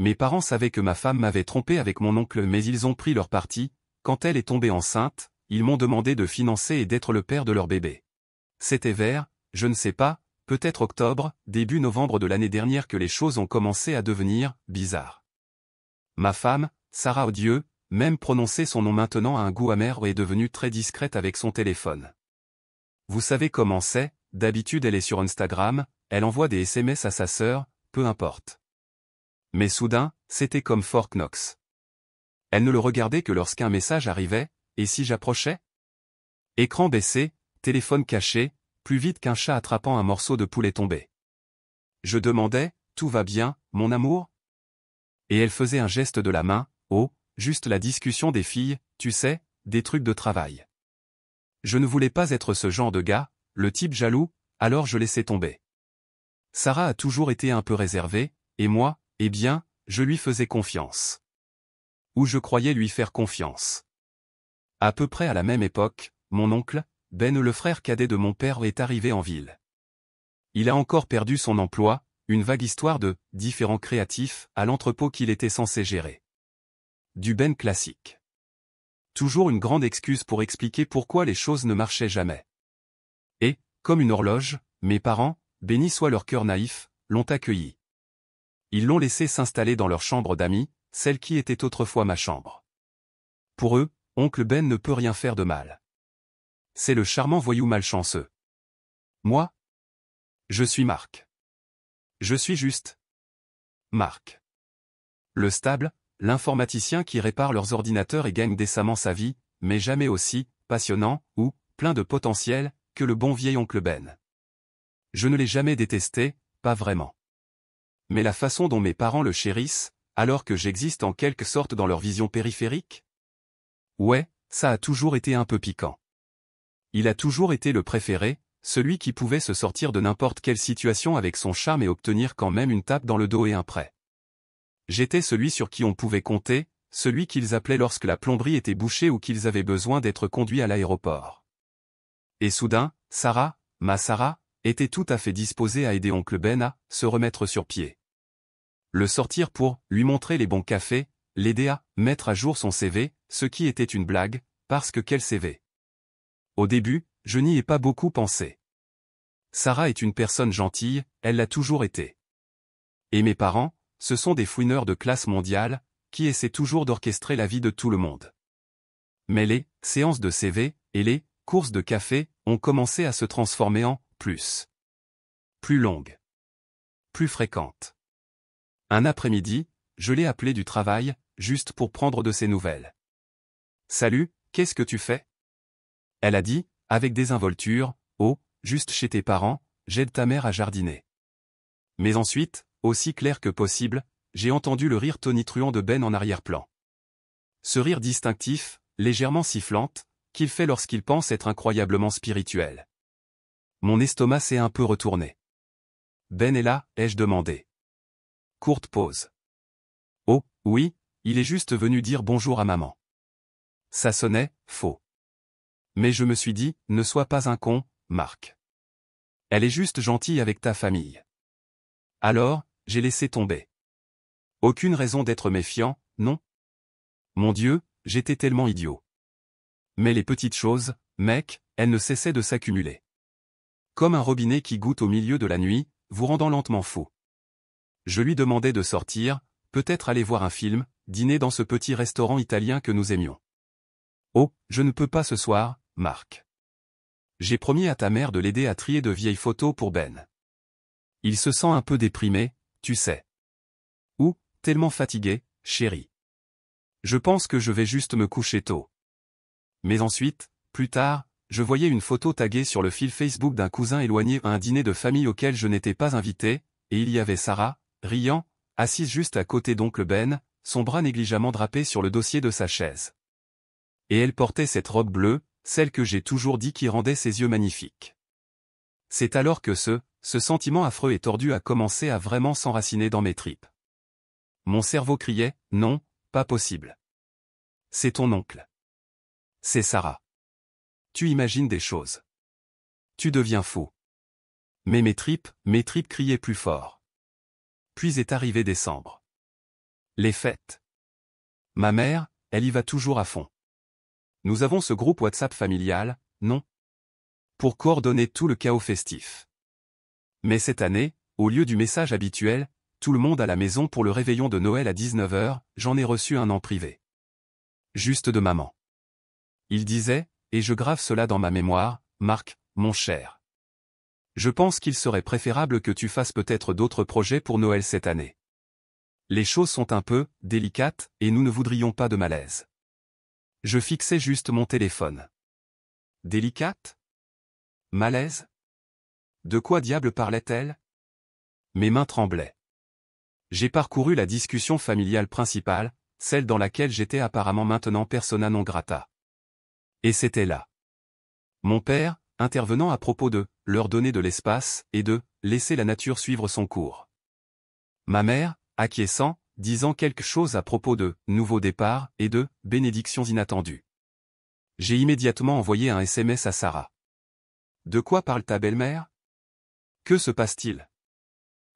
Mes parents savaient que ma femme m'avait trompé avec mon oncle mais ils ont pris leur parti. Quand elle est tombée enceinte, ils m'ont demandé de financer et d'être le père de leur bébé. C'était vers, je ne sais pas, peut-être octobre, début novembre de l'année dernière que les choses ont commencé à devenir bizarres. Ma femme, Sarah Odieux, même prononcer son nom maintenant a un goût amer et est devenue très discrète avec son téléphone. Vous savez comment c'est, d'habitude elle est sur Instagram, elle envoie des SMS à sa sœur, peu importe. Mais soudain, c'était comme Fort Knox. Elle ne le regardait que lorsqu'un message arrivait, et si j'approchais ? Écran baissé, téléphone caché, plus vite qu'un chat attrapant un morceau de poulet tombé. Je demandais, tout va bien, mon amour ? Et elle faisait un geste de la main, oh, juste la discussion des filles, tu sais, des trucs de travail. Je ne voulais pas être ce genre de gars, le type jaloux, alors je laissais tomber. Sarah a toujours été un peu réservée, et moi, eh bien, je lui faisais confiance. Ou je croyais lui faire confiance. À peu près à la même époque, mon oncle, Ben le frère cadet de mon père est arrivé en ville. Il a encore perdu son emploi, une vague histoire de « différents créatifs » à l'entrepôt qu'il était censé gérer. Du Ben classique. Toujours une grande excuse pour expliquer pourquoi les choses ne marchaient jamais. Et, comme une horloge, mes parents, bénis soit leur cœur naïf, l'ont accueilli. Ils l'ont laissé s'installer dans leur chambre d'amis, celle qui était autrefois ma chambre. Pour eux, oncle Ben ne peut rien faire de mal. C'est le charmant voyou malchanceux. Moi ? Je suis Marc. Je suis juste Marc. Le stable, l'informaticien qui répare leurs ordinateurs et gagne décemment sa vie, mais jamais aussi passionnant, ou plein de potentiel, que le bon vieil oncle Ben. Je ne l'ai jamais détesté, pas vraiment. Mais la façon dont mes parents le chérissent, alors que j'existe en quelque sorte dans leur vision périphérique ? Ouais, ça a toujours été un peu piquant. Il a toujours été le préféré, celui qui pouvait se sortir de n'importe quelle situation avec son charme et obtenir quand même une tape dans le dos et un prêt. J'étais celui sur qui on pouvait compter, celui qu'ils appelaient lorsque la plomberie était bouchée ou qu'ils avaient besoin d'être conduits à l'aéroport. Et soudain, Sarah, ma Sarah, était tout à fait disposée à aider oncle Ben à se remettre sur pied. Le sortir pour lui montrer les bons cafés, l'aider à mettre à jour son CV, ce qui était une blague, parce que quel CV ? Au début, je n'y ai pas beaucoup pensé. Sarah est une personne gentille, elle l'a toujours été. Et mes parents, ce sont des fouineurs de classe mondiale, qui essaient toujours d'orchestrer la vie de tout le monde. Mais les séances de CV et les courses de café ont commencé à se transformer en plus longues, plus fréquentes. Un après-midi, je l'ai appelé du travail, juste pour prendre de ses nouvelles. « Salut, qu'est-ce que tu fais ?» Elle a dit, avec désinvolture, « Oh, juste chez tes parents, j'aide ta mère à jardiner. » Mais ensuite, aussi clair que possible, j'ai entendu le rire tonitruant de Ben en arrière-plan. Ce rire distinctif, légèrement sifflante, qu'il fait lorsqu'il pense être incroyablement spirituel. Mon estomac s'est un peu retourné. « Ben est là ?» ai-je demandé. Courte pause. « Oh, oui, il est juste venu dire bonjour à maman. » Ça sonnait faux. Mais je me suis dit, ne sois pas un con, Marc. Elle est juste gentille avec ta famille. Alors, j'ai laissé tomber. Aucune raison d'être méfiant, non ? Mon Dieu, j'étais tellement idiot. Mais les petites choses, mec, elles ne cessaient de s'accumuler. Comme un robinet qui goutte au milieu de la nuit, vous rendant lentement fou. Je lui demandais de sortir, peut-être aller voir un film, dîner dans ce petit restaurant italien que nous aimions. Oh, je ne peux pas ce soir, Marc. J'ai promis à ta mère de l'aider à trier de vieilles photos pour Ben. Il se sent un peu déprimé, tu sais. Ou, tellement fatigué, chérie. Je pense que je vais juste me coucher tôt. Mais ensuite, plus tard, je voyais une photo taguée sur le fil Facebook d'un cousin éloigné à un dîner de famille auquel je n'étais pas invité, et il y avait Sarah, riant, assise juste à côté d'oncle Ben, son bras négligemment drapé sur le dossier de sa chaise. Et elle portait cette robe bleue, celle que j'ai toujours dit qui rendait ses yeux magnifiques. C'est alors que ce sentiment affreux et tordu a commencé à vraiment s'enraciner dans mes tripes. Mon cerveau criait, non, pas possible. C'est ton oncle. C'est Sarah. Tu imagines des choses. Tu deviens fou. Mais mes tripes criaient plus fort. Puis est arrivé décembre. Les fêtes. Ma mère, elle y va toujours à fond. Nous avons ce groupe WhatsApp familial, non? Pour coordonner tout le chaos festif. Mais cette année, au lieu du message habituel, tout le monde à la maison pour le réveillon de Noël à 19 h, j'en ai reçu un en privé. Juste de maman. Il disait, et je grave cela dans ma mémoire, Marc, mon cher. Je pense qu'il serait préférable que tu fasses peut-être d'autres projets pour Noël cette année. Les choses sont un peu délicates et nous ne voudrions pas de malaise. Je fixais juste mon téléphone. Délicate? Malaise? De quoi diable parlait-elle? Mes mains tremblaient. J'ai parcouru la discussion familiale principale, celle dans laquelle j'étais apparemment maintenant persona non grata. Et c'était là. Mon père, intervenant à propos de leur donner de l'espace et de laisser la nature suivre son cours. Ma mère, acquiesçant, disant quelque chose à propos de nouveaux départs et de bénédictions inattendues. J'ai immédiatement envoyé un SMS à Sarah. De quoi parle ta belle-mère? Que se passe-t-il?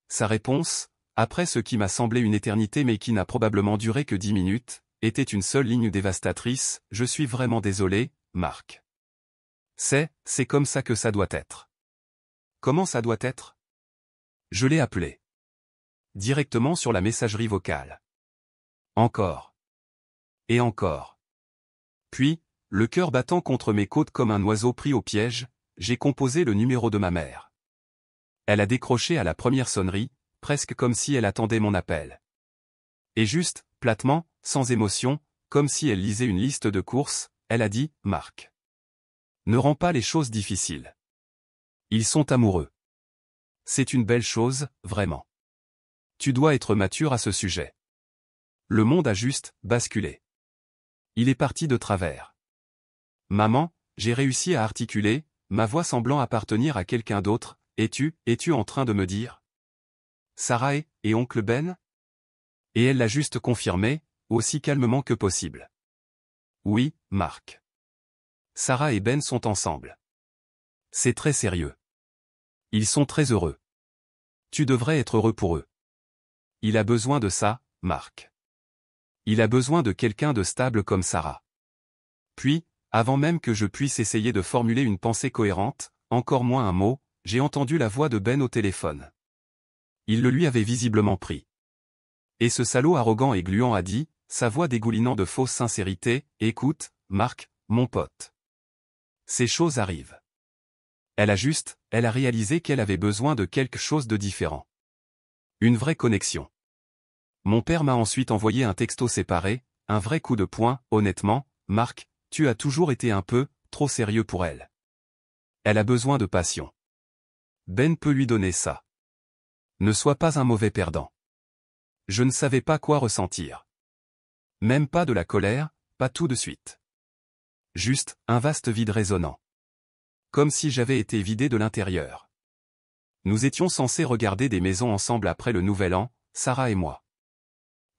Sa réponse, après ce qui m'a semblé une éternité mais qui n'a probablement duré que 10 minutes, était une seule ligne dévastatrice: je suis vraiment désolé, Marc. C'est comme ça que ça doit être. Comment ça doit être? Je l'ai appelé. Directement sur la messagerie vocale. Encore. Et encore. Puis, le cœur battant contre mes côtes comme un oiseau pris au piège, j'ai composé le numéro de ma mère. Elle a décroché à la première sonnerie, presque comme si elle attendait mon appel. Et juste, platement, sans émotion, comme si elle lisait une liste de courses, elle a dit, Marc. Ne rends pas les choses difficiles. Ils sont amoureux. C'est une belle chose, vraiment. Tu dois être mature à ce sujet. Le monde a juste basculé. Il est parti de travers. Maman, j'ai réussi à articuler, ma voix semblant appartenir à quelqu'un d'autre. Es-tu en train de me dire? Sarah et oncle Ben? Et elle l'a juste confirmé, aussi calmement que possible. Oui, Marc. Sarah et Ben sont ensemble. C'est très sérieux. Ils sont très heureux. Tu devrais être heureux pour eux. Il a besoin de ça, Marc. Il a besoin de quelqu'un de stable comme Sarah. Puis, avant même que je puisse essayer de formuler une pensée cohérente, encore moins un mot, j'ai entendu la voix de Ben au téléphone. Il le lui avait visiblement pris. Et ce salaud arrogant et gluant a dit, sa voix dégoulinant de fausse sincérité, « Écoute, Marc, mon pote. Ces choses arrivent. » Elle a réalisé qu'elle avait besoin de quelque chose de différent. Une vraie connexion. Mon père m'a ensuite envoyé un texto séparé, un vrai coup de poing, honnêtement, Marc, tu as toujours été un peu trop sérieux pour elle. Elle a besoin de passion. Ben peut lui donner ça. Ne sois pas un mauvais perdant. Je ne savais pas quoi ressentir. Même pas de la colère, pas tout de suite. Juste, un vaste vide résonnant. Comme si j'avais été vidé de l'intérieur. Nous étions censés regarder des maisons ensemble après le Nouvel An, Sarah et moi.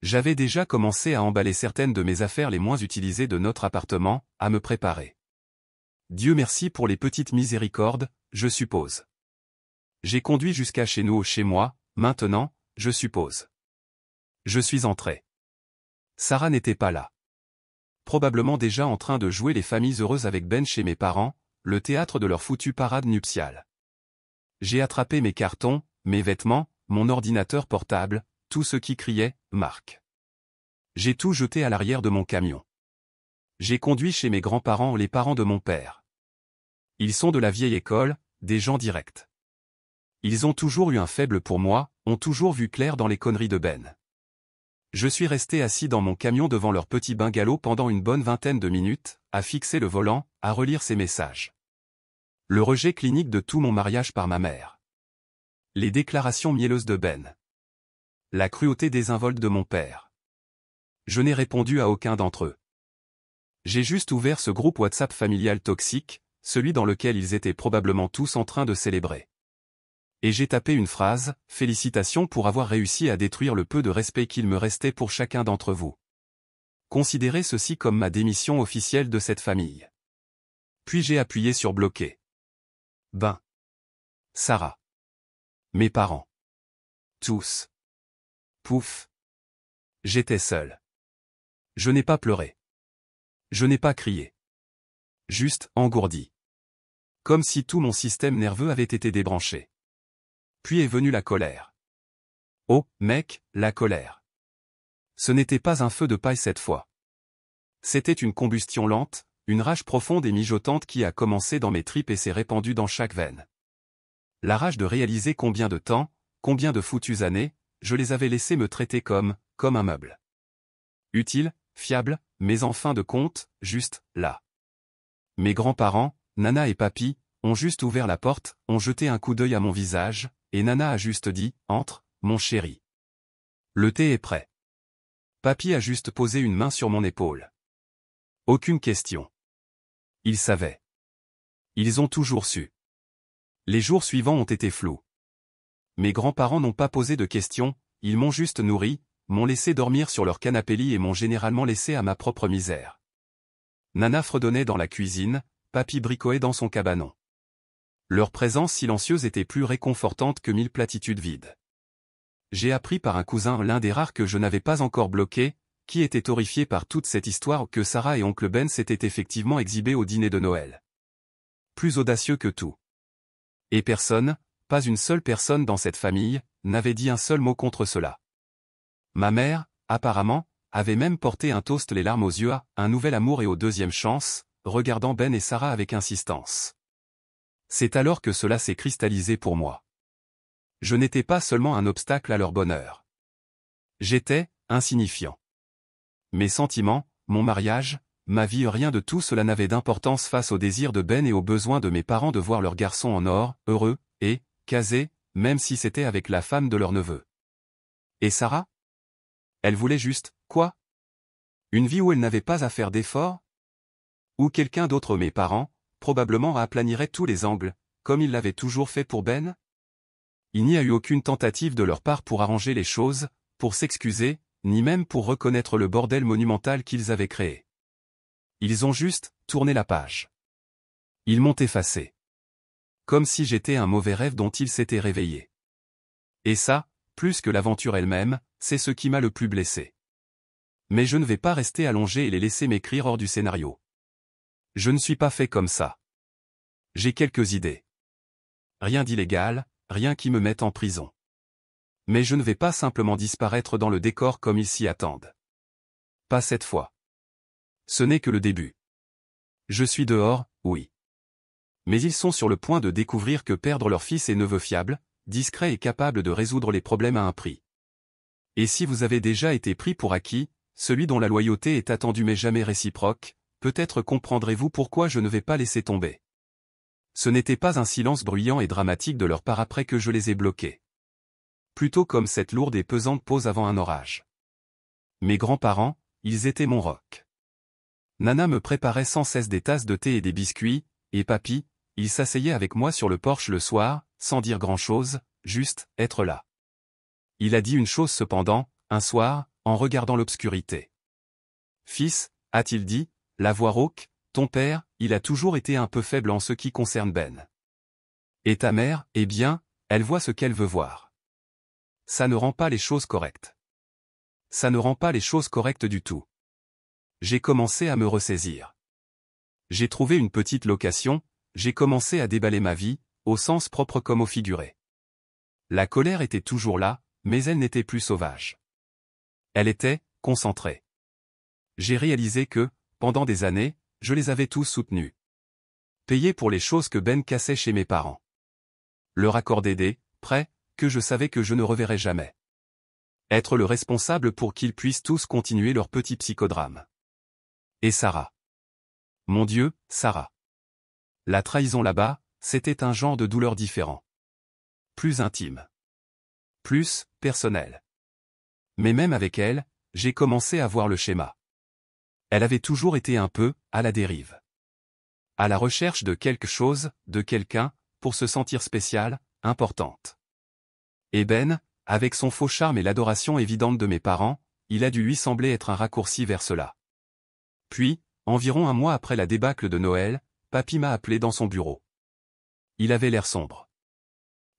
J'avais déjà commencé à emballer certaines de mes affaires les moins utilisées de notre appartement, à me préparer. Dieu merci pour les petites miséricordes, je suppose. J'ai conduit jusqu'à chez nous ou chez moi, maintenant, je suppose. Je suis entré. Sarah n'était pas là. Probablement déjà en train de jouer les familles heureuses avec Ben chez mes parents, le théâtre de leur foutue parade nuptiale. J'ai attrapé mes cartons, mes vêtements, mon ordinateur portable, tout ce qui criait « Marc ». J'ai tout jeté à l'arrière de mon camion. J'ai conduit chez mes grands-parents, les parents de mon père. Ils sont de la vieille école, des gens directs. Ils ont toujours eu un faible pour moi, ont toujours vu clair dans les conneries de Ben. Je suis resté assis dans mon camion devant leur petit bungalow pendant une bonne vingtaine de minutes, à fixer le volant, à relire ces messages. Le rejet clinique de tout mon mariage par ma mère. Les déclarations mielleuses de Ben. La cruauté désinvolte de mon père. Je n'ai répondu à aucun d'entre eux. J'ai juste ouvert ce groupe WhatsApp familial toxique, celui dans lequel ils étaient probablement tous en train de célébrer. Et j'ai tapé une phrase, « Félicitations pour avoir réussi à détruire le peu de respect qu'il me restait pour chacun d'entre vous. Considérez ceci comme ma démission officielle de cette famille. » Puis j'ai appuyé sur bloquer. Ben. Sarah. Mes parents. Tous. Pouf. J'étais seul. Je n'ai pas pleuré. Je n'ai pas crié. Juste engourdi. Comme si tout mon système nerveux avait été débranché. Puis est venue la colère. Oh, mec, la colère. Ce n'était pas un feu de paille cette fois. C'était une combustion lente, une rage profonde et mijotante qui a commencé dans mes tripes et s'est répandue dans chaque veine. La rage de réaliser combien de temps, combien de foutues années, je les avais laissés me traiter comme un meuble. Utile, fiable, mais en fin de compte, juste, là. Mes grands-parents, Nana et Papy, ont juste ouvert la porte, ont jeté un coup d'œil à mon visage, et Nana a juste dit « Entre, mon chéri. Le thé est prêt. » Papy a juste posé une main sur mon épaule. Aucune question. Ils savaient. Ils ont toujours su. Les jours suivants ont été flous. Mes grands-parents n'ont pas posé de questions, ils m'ont juste nourri, m'ont laissé dormir sur leur canapé-lit et m'ont généralement laissé à ma propre misère. Nana fredonnait dans la cuisine, Papy bricolait dans son cabanon. Leur présence silencieuse était plus réconfortante que 1000 platitudes vides. J'ai appris par un cousin, l'un des rares que je n'avais pas encore bloqué, qui était horrifié par toute cette histoire, que Sarah et oncle Ben s'étaient effectivement exhibés au dîner de Noël. Plus audacieux que tout. Et personne, pas une seule personne dans cette famille, n'avait dit un seul mot contre cela. Ma mère, apparemment, avait même porté un toast les larmes aux yeux à un nouvel amour et aux deuxièmes chances, regardant Ben et Sarah avec insistance. C'est alors que cela s'est cristallisé pour moi. Je n'étais pas seulement un obstacle à leur bonheur. J'étais insignifiant. Mes sentiments, mon mariage, ma vie, rien de tout cela n'avait d'importance face au désir de Ben et aux besoins de mes parents de voir leur garçon en or, heureux, et casé, même si c'était avec la femme de leur neveu. Et Sarah? Elle voulait juste, quoi? Une vie où elle n'avait pas à faire d'efforts? Ou quelqu'un d'autre, mes parents, probablement aplanirait tous les angles, comme ils l'avaient toujours fait pour Ben? Il n'y a eu aucune tentative de leur part pour arranger les choses, pour s'excuser, ni même pour reconnaître le bordel monumental qu'ils avaient créé. Ils ont juste tourné la page. Ils m'ont effacé. Comme si j'étais un mauvais rêve dont ils s'étaient réveillés. Et ça, plus que l'aventure elle-même, c'est ce qui m'a le plus blessé. Mais je ne vais pas rester allongé et les laisser m'écrire hors du scénario. Je ne suis pas fait comme ça. J'ai quelques idées. Rien d'illégal, rien qui me mette en prison. Mais je ne vais pas simplement disparaître dans le décor comme ils s'y attendent. Pas cette fois. Ce n'est que le début. Je suis dehors, oui. Mais ils sont sur le point de découvrir que perdre leur fils et neveu fiable, discret et capable de résoudre les problèmes à un prix. Et si vous avez déjà été pris pour acquis, celui dont la loyauté est attendue mais jamais réciproque, peut-être comprendrez-vous pourquoi je ne vais pas laisser tomber. Ce n'était pas un silence bruyant et dramatique de leur part après que je les ai bloqués. Plutôt comme cette lourde et pesante pause avant un orage. Mes grands-parents, ils étaient mon roc. Nana me préparait sans cesse des tasses de thé et des biscuits, et Papy, il s'asseyait avec moi sur le porche le soir, sans dire grand-chose, juste être là. Il a dit une chose cependant, un soir, en regardant l'obscurité. Fils, a-t-il dit, la voix rauque, ton père, il a toujours été un peu faible en ce qui concerne Ben. Et ta mère, eh bien, elle voit ce qu'elle veut voir. Ça ne rend pas les choses correctes. Ça ne rend pas les choses correctes du tout. J'ai commencé à me ressaisir. J'ai trouvé une petite location, j'ai commencé à déballer ma vie, au sens propre comme au figuré. La colère était toujours là, mais elle n'était plus sauvage. Elle était concentrée. J'ai réalisé que, pendant des années, je les avais tous soutenus. Payés pour les choses que Ben cassait chez mes parents. Leur accorder des prêts que je savais que je ne reverrais jamais. Être le responsable pour qu'ils puissent tous continuer leur petit psychodrame. Et Sarah. Mon Dieu, Sarah. La trahison là-bas, c'était un genre de douleur différent. Plus intime. Plus personnel. Mais même avec elle, j'ai commencé à voir le schéma. Elle avait toujours été un peu à la dérive. À la recherche de quelque chose, de quelqu'un, pour se sentir spéciale, importante. Et Ben, avec son faux charme et l'adoration évidente de mes parents, il a dû lui sembler être un raccourci vers cela. Puis, environ un mois après la débâcle de Noël, Papy m'a appelé dans son bureau. Il avait l'air sombre.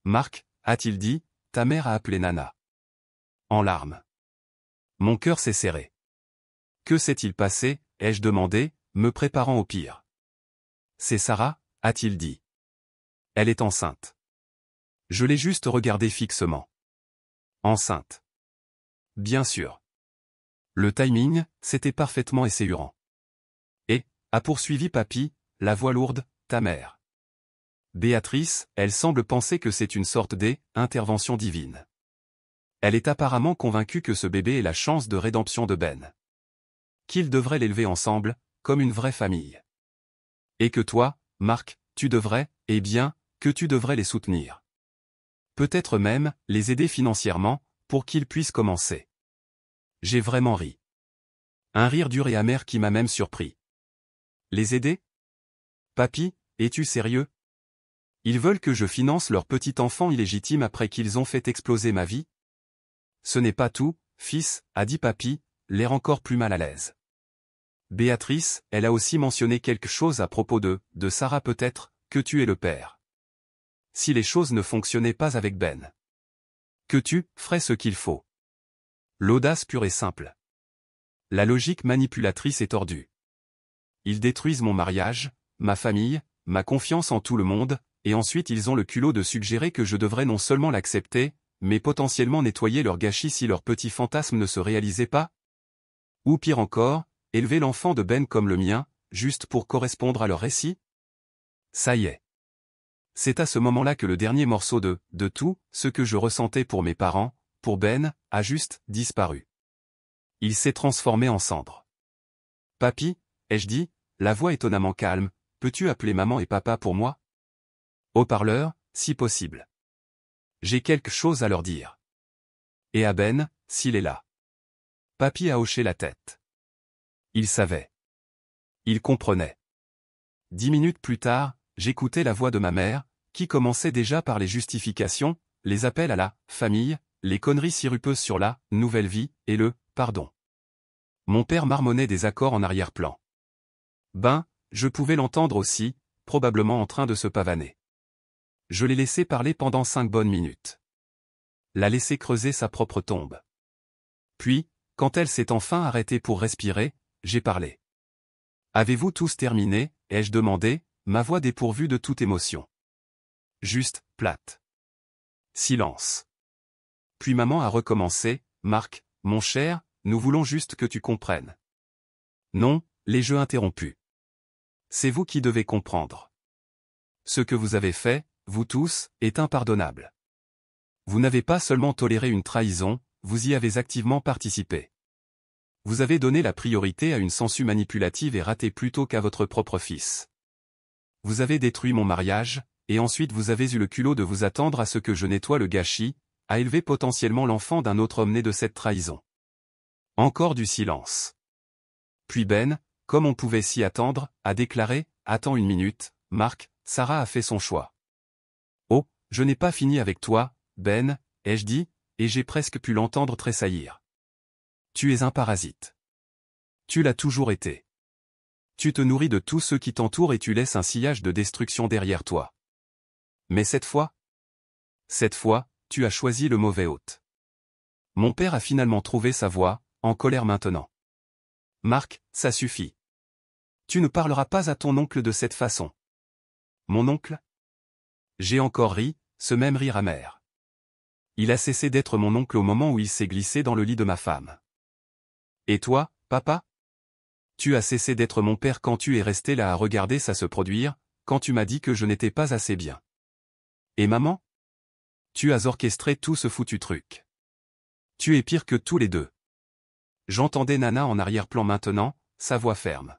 Marc, a-t-il dit, ta mère a appelé Nana. En larmes. Mon cœur s'est serré. Que s'est-il passé, ai-je demandé, me préparant au pire. C'est Sarah, a-t-il dit. Elle est enceinte. Je l'ai juste regardée fixement. Enceinte. Bien sûr. Le timing, c'était parfaitement esséurant. Et, a poursuivi papy, la voix lourde, ta mère. Béatrice, elle semble penser que c'est une sorte d'intervention divine. Elle est apparemment convaincue que ce bébé est la chance de rédemption de Ben. Qu'ils devraient l'élever ensemble, comme une vraie famille. Et que toi, Marc, tu devrais, eh bien, que tu devrais les soutenir. Peut-être même, les aider financièrement, pour qu'ils puissent commencer. J'ai vraiment ri. Un rire dur et amer qui m'a même surpris. Les aider? Papy, es-tu sérieux? Ils veulent que je finance leur petit enfant illégitime après qu'ils ont fait exploser ma vie? Ce n'est pas tout, fils, a dit papy, l'air encore plus mal à l'aise. Béatrice, elle a aussi mentionné quelque chose à propos de Sarah peut-être, que tu es le père. Si les choses ne fonctionnaient pas avec Ben. Que tu ferais ce qu'il faut. L'audace pure et simple. La logique manipulatrice est tordue. Ils détruisent mon mariage, ma famille, ma confiance en tout le monde, et ensuite ils ont le culot de suggérer que je devrais non seulement l'accepter, mais potentiellement nettoyer leur gâchis si leur petit fantasme ne se réalisait pas? Ou pire encore, élever l'enfant de Ben comme le mien, juste pour correspondre à leur récit? Ça y est. C'est à ce moment-là que le dernier morceau de tout, ce que je ressentais pour mes parents, pour Ben, a juste disparu. Il s'est transformé en cendre. Papy, ai-je dit, la voix étonnamment calme, peux-tu appeler maman et papa pour moi? Haut-parleur, si possible. J'ai quelque chose à leur dire. Et à Ben, s'il est là. Papy a hoché la tête. Il savait. Il comprenait. 10 minutes plus tard, j'écoutais la voix de ma mère, qui commençait déjà par les justifications, les appels à la famille, les conneries sirupeuses sur la nouvelle vie, et le pardon. Mon père marmonnait des accords en arrière-plan. Ben, je pouvais l'entendre aussi, probablement en train de se pavaner. Je l'ai laissé parler pendant 5 bonnes minutes. L'a laissé creuser sa propre tombe. Puis, quand elle s'est enfin arrêtée pour respirer, j'ai parlé. Avez-vous tous terminé, ai-je demandé, ma voix dépourvue de toute émotion. Juste, plate. Silence. Puis maman a recommencé, Marc, mon cher, nous voulons juste que tu comprennes. Non, les jeux interrompus. C'est vous qui devez comprendre. Ce que vous avez fait, vous tous, est impardonnable. Vous n'avez pas seulement toléré une trahison, vous y avez activement participé. Vous avez donné la priorité à une sangsue manipulative et ratée plutôt qu'à votre propre fils. Vous avez détruit mon mariage, et ensuite vous avez eu le culot de vous attendre à ce que je nettoie le gâchis, à élever potentiellement l'enfant d'un autre homme né de cette trahison. Encore du silence. Puis Ben, comme on pouvait s'y attendre, a déclaré, « Attends une minute, Marc, Sarah a fait son choix. » Oh, je n'ai pas fini avec toi, Ben, ai-je dit, et j'ai presque pu l'entendre tressaillir. Tu es un parasite. Tu l'as toujours été. Tu te nourris de tous ceux qui t'entourent et tu laisses un sillage de destruction derrière toi. Mais cette fois, tu as choisi le mauvais hôte. Mon père a finalement trouvé sa voie, en colère maintenant. Marc, ça suffit. Tu ne parleras pas à ton oncle de cette façon. Mon oncle? J'ai encore ri, ce même rire amer. Il a cessé d'être mon oncle au moment où il s'est glissé dans le lit de ma femme. Et toi, papa? Tu as cessé d'être mon père quand tu es resté là à regarder ça se produire, quand tu m'as dit que je n'étais pas assez bien. Et maman? Tu as orchestré tout ce foutu truc. Tu es pire que tous les deux. J'entendais Nana en arrière-plan maintenant, sa voix ferme.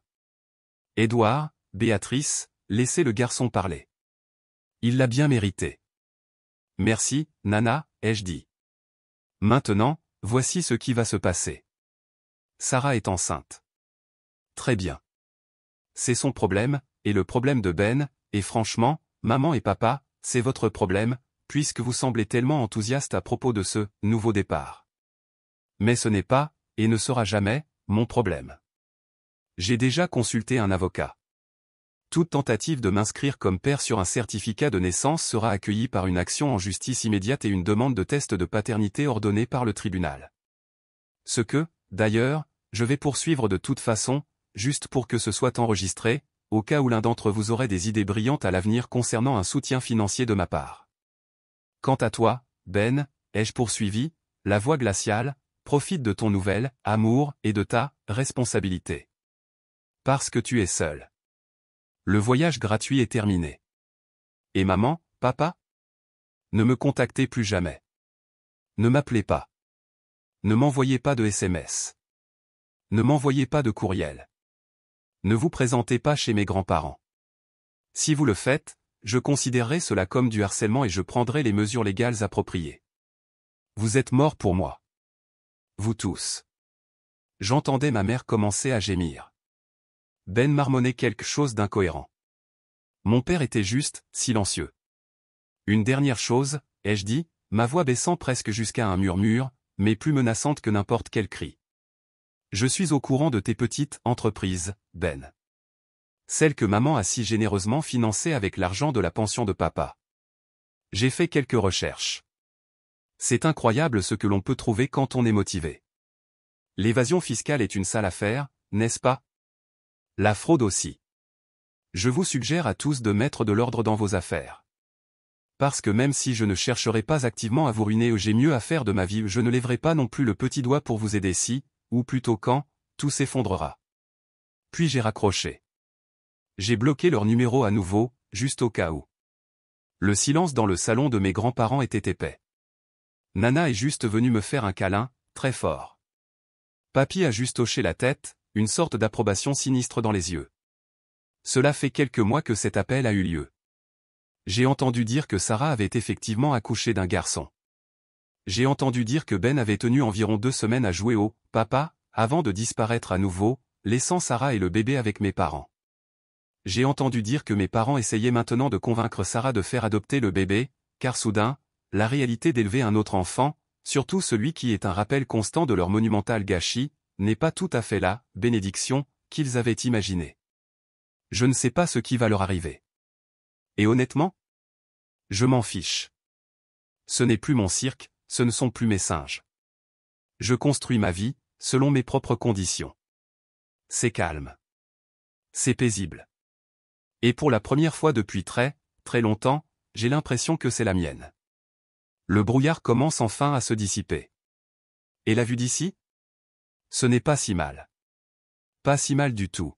Édouard, Béatrice, laissez le garçon parler. Il l'a bien mérité. Merci, Nana, ai-je dit. Maintenant, voici ce qui va se passer. Sarah est enceinte. Très bien. C'est son problème, et le problème de Ben, et franchement, maman et papa, c'est votre problème, puisque vous semblez tellement enthousiaste à propos de ce nouveau départ. Mais ce n'est pas, et ne sera jamais, mon problème. J'ai déjà consulté un avocat. Toute tentative de m'inscrire comme père sur un certificat de naissance sera accueillie par une action en justice immédiate et une demande de test de paternité ordonnée par le tribunal. Ce que, D'ailleurs, je vais poursuivre de toute façon, juste pour que ce soit enregistré, au cas où l'un d'entre vous aurait des idées brillantes à l'avenir concernant un soutien financier de ma part. Quant à toi, Ben, ai-je poursuivi, la voix glaciale, profite de ton nouvel amour et de ta responsabilité. Parce que tu es seul. Le voyage gratuit est terminé. Et maman, papa? Ne me contactez plus jamais. Ne m'appelez pas. Ne m'envoyez pas de SMS. Ne m'envoyez pas de courriel. Ne vous présentez pas chez mes grands-parents. Si vous le faites, je considérerai cela comme du harcèlement et je prendrai les mesures légales appropriées. Vous êtes morts pour moi. Vous tous. J'entendais ma mère commencer à gémir. Ben marmonnait quelque chose d'incohérent. Mon père était juste, silencieux. Une dernière chose, ai-je dit, ma voix baissant presque jusqu'à un murmure, mais plus menaçante que n'importe quel cri. Je suis au courant de tes petites entreprises, Ben. Celles que maman a si généreusement financées avec l'argent de la pension de papa. J'ai fait quelques recherches. C'est incroyable ce que l'on peut trouver quand on est motivé. L'évasion fiscale est une sale affaire, n'est-ce pas? La fraude aussi. Je vous suggère à tous de mettre de l'ordre dans vos affaires. Parce que même si je ne chercherai pas activement à vous ruiner ou j'ai mieux à faire de ma vie, je ne lèverai pas non plus le petit doigt pour vous aider si, ou plutôt quand, tout s'effondrera. Puis j'ai raccroché. J'ai bloqué leur numéro à nouveau, juste au cas où. Le silence dans le salon de mes grands-parents était épais. Nana est juste venue me faire un câlin, très fort. Papy a juste hoché la tête, une sorte d'approbation sinistre dans les yeux. Cela fait quelques mois que cet appel a eu lieu. J'ai entendu dire que Sarah avait effectivement accouché d'un garçon. J'ai entendu dire que Ben avait tenu environ 2 semaines à jouer au « papa » avant de disparaître à nouveau, laissant Sarah et le bébé avec mes parents. J'ai entendu dire que mes parents essayaient maintenant de convaincre Sarah de faire adopter le bébé, car soudain, la réalité d'élever un autre enfant, surtout celui qui est un rappel constant de leur monumental gâchis, n'est pas tout à fait la bénédiction qu'ils avaient imaginée. Je ne sais pas ce qui va leur arriver. Et honnêtement, je m'en fiche. Ce n'est plus mon cirque, ce ne sont plus mes singes. Je construis ma vie, selon mes propres conditions. C'est calme. C'est paisible. Et pour la première fois depuis très, très longtemps, j'ai l'impression que c'est la mienne. Le brouillard commence enfin à se dissiper. Et la vue d'ici? Ce n'est pas si mal. Pas si mal du tout.